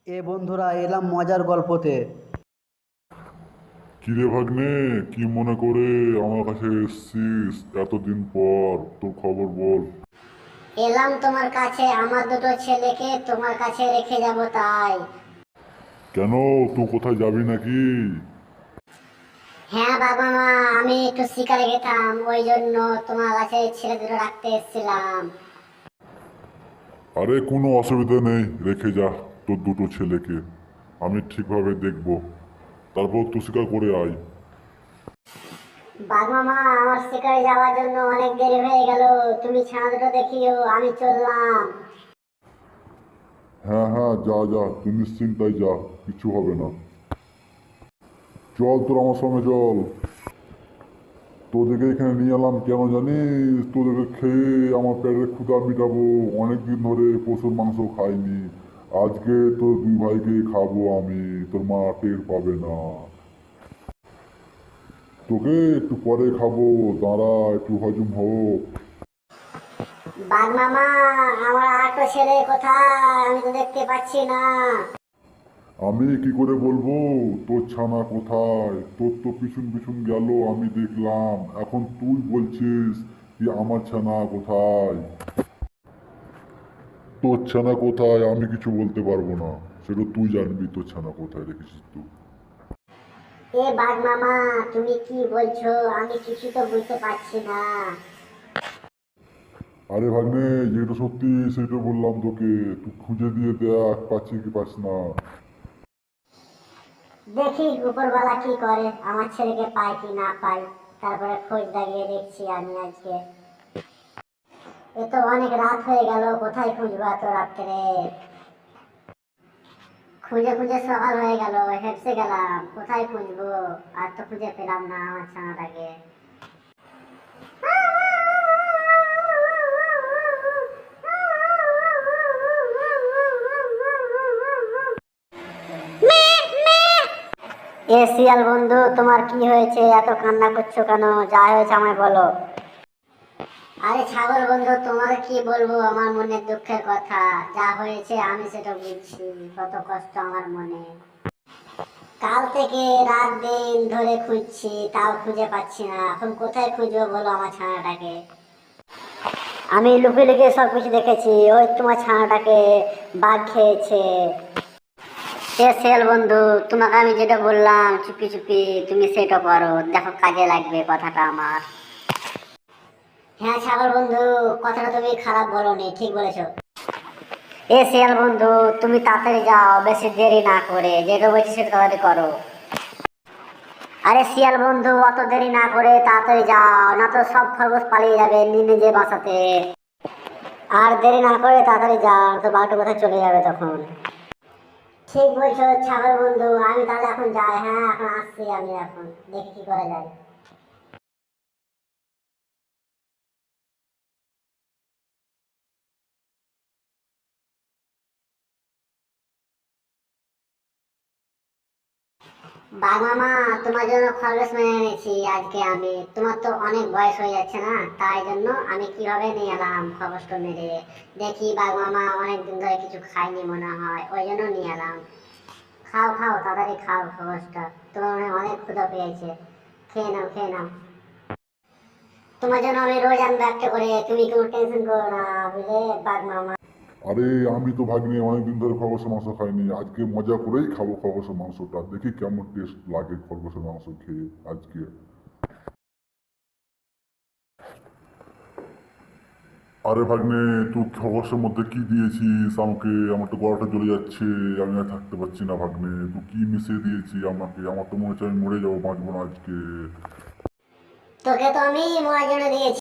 এ বন্ধুরা এলাম মজার গল্পতে। কিরে ভাগ্নে, কি মনে করে আমার কাছে এসছিস এতদিন পর? তোর খবর বল। এলাম তোমার কাছে, আমার দুটো ছেলেকে তোমার কাছে রেখে যাব তাই। কেন, তুই কোথায় যাবি নাকি? হ্যাঁ বাবা মা, আমি একটু শিকারে গেতাম, ওই জন্য তোমার কাছে ছেলে দুটো রাখতে এসেছিলাম। আরে কোনো অসুবিধা নেই, রেখে যা তোর দুটো ছেলেকে। আমি ঠিকভাবে দেখব, তারপর তুই স্বীকার করে আয়। বাবা মা, আমার শিকারে যাওয়ার জন্য অনেক দেরি হয়ে গেল, তুমি ছানা দুটো দেখিও, আমি চললাম। হ্যাঁ হ্যাঁ, যা যা, তুই নিশ্চিন্তায় যা, কিছু হবে না। চল, তোর আমার সঙ্গে চল। তোদেরকে এখানে নিয়ে এলাম কেন জানিস? তোদেরকে খেয়ে আমার পেটের ক্ষুধা মিটাবো। অনেকদিন ধরে পশুর মাংস খাইনি। আজকে তোর দুই ভাইকে খাবো আমি, তোর মা টের পাবে না। তোকে একটু পরে খাবো, দাঁড়া একটু হজম হোক। বাঘ মামা, আমার আরেকটা ছেলে কোথায়, আমি তো দেখতে পাচ্ছি না। আমি কি করে বলবো তোর ছানা কোথায়? তোর তো পিছন পিছন গেল, আমি দেখলাম। এখন তুই বলছিস কি আমার ছানা কোথায়? তোর ছানা কোথায় আমি কিছু বলতে পারবো না, সেটা তুই জানবি তোর ছানা কোথায় রেখেছিস তুই। এ বাঘ মামা, তুমি কি বলছো, আমি কিছু তো বুঝতে পারছি না। আরে ভাগ্নে, যেটা সত্যি সেটা বললাম তোকে। তুই খুঁজে দিয়ে দেখ, পাচ্ছি কি পাস না। দেখি উপরওয়ালা কি করে, আমার ছেলেকে পাই কি না পাই, তারপরে খোঁজ লাগিয়ে দেখছি আমি আজকে। এ তো অনেক রাত হয়ে গেল, কোথায় খুঁজবো এত রাত্রে? খুঁজে খুঁজে সকাল হয়ে গেল, হেঁপসে গেলাম, কোথায় খুঁজবো? আর তো খুঁজে পেলাম না আমার ছানাটাকে। এ শিয়াল বন্ধু, তোমার কি হয়েছে, এত কান্না করছো কেন? যা হয়েছে আমায় বলো। আরে ছাগল বন্ধু, তোমার কি বলবো আমার মনের দুঃখের কথা। যা হয়েছে আমি সেটা বুঝছি, কত কষ্ট আমার মনে। কাল থেকে রাত দিন ধরে খুঁজছি, তাও খুঁজে পাচ্ছি না। এখন কোথায় খুঁজবো বলো আমার ছানাটাকে? আমি লুকিয়ে লুকিয়ে সবকিছু দেখেছি, ওই তোমার ছানাটাকে বাঘ খেয়েছে। সে শিয়াল বন্ধু, তোমাকে আমি যেটা বললাম চুপি চুপি, তুমি সেটা করো, দেখো কাজে লাগবে কথাটা আমার। হ্যাঁ ছাগল বন্ধু, কথাটা তুমি খারাপ বলোনি, ঠিক বলেছো। এ শিয়াল বন্ধু, তুমি তাড়াতাড়ি যাও, বেশি দেরি না করে, যেটা বলছি সেটা তাড়াতাড়ি করো। আরে শিয়াল বন্ধু, অত দেরি না করে তাড়াতাড়ি যাও, না তো সব খরগোশ পালিয়ে যাবে নিজে বাসাতে। আর দেরি না করে তাড়াতাড়ি যাও, তো বাঘটা কোথায় চলে যাবে তখন। ঠিক বলছো ছাগল বন্ধু, আমি তাহলে এখন যাই। হ্যাঁ এখন আসছি, আমি এখন দেখি কি করা যায়। বাঘ মামা, তোমার জন্য খরগোশ মেনে এনেছি আজকে আমি। তোমার তো অনেক বয়স হয়ে যাচ্ছে না, তাই জন্য আমি কিভাবে নিয়ে এলাম খরগোশটা মেরে। দেখি বাঘ মামা অনেক দিন ধরে কিছু খাইনি মনে হয়, ওই জন্য নিয়ে এলাম। খাও খাও, তাড়াতাড়ি খাও খরগোশটা, তোমার মনে হয় অনেক ক্ষুধা পেয়েছে। খেয়ে নাও খেয়ে নাও। তোমার জন্য আমি রোজ আনবো একটা করে, তুমি কোনো টেনশন করো না, বুঝলে বাঘ মামা। আরে আমি তো ভাগ্নে অনেকদিন ধরে খরগোশের মাংস খাইনি, আজকে মজা করেই খাবো খরগোশের মাংসটা। দেখি কেমন টেস্ট লাগে খরগোশের মাংস খেয়ে আজকে। আরে ভাগ্নে, তুই খরগোশের মধ্যে কি দিয়েছিস আমাকে? আমার তো গলাটা জ্বলে যাচ্ছে, আমি আর থাকতে পারছি না ভাগ্নে। তুই কি মিশিয়ে দিয়েছি আমাকে? আমার তো মনে হচ্ছে আমি মরে যাবো, বাঁচবো না আজকে। তোকে তো আমি মরার জন্য দিয়েছি।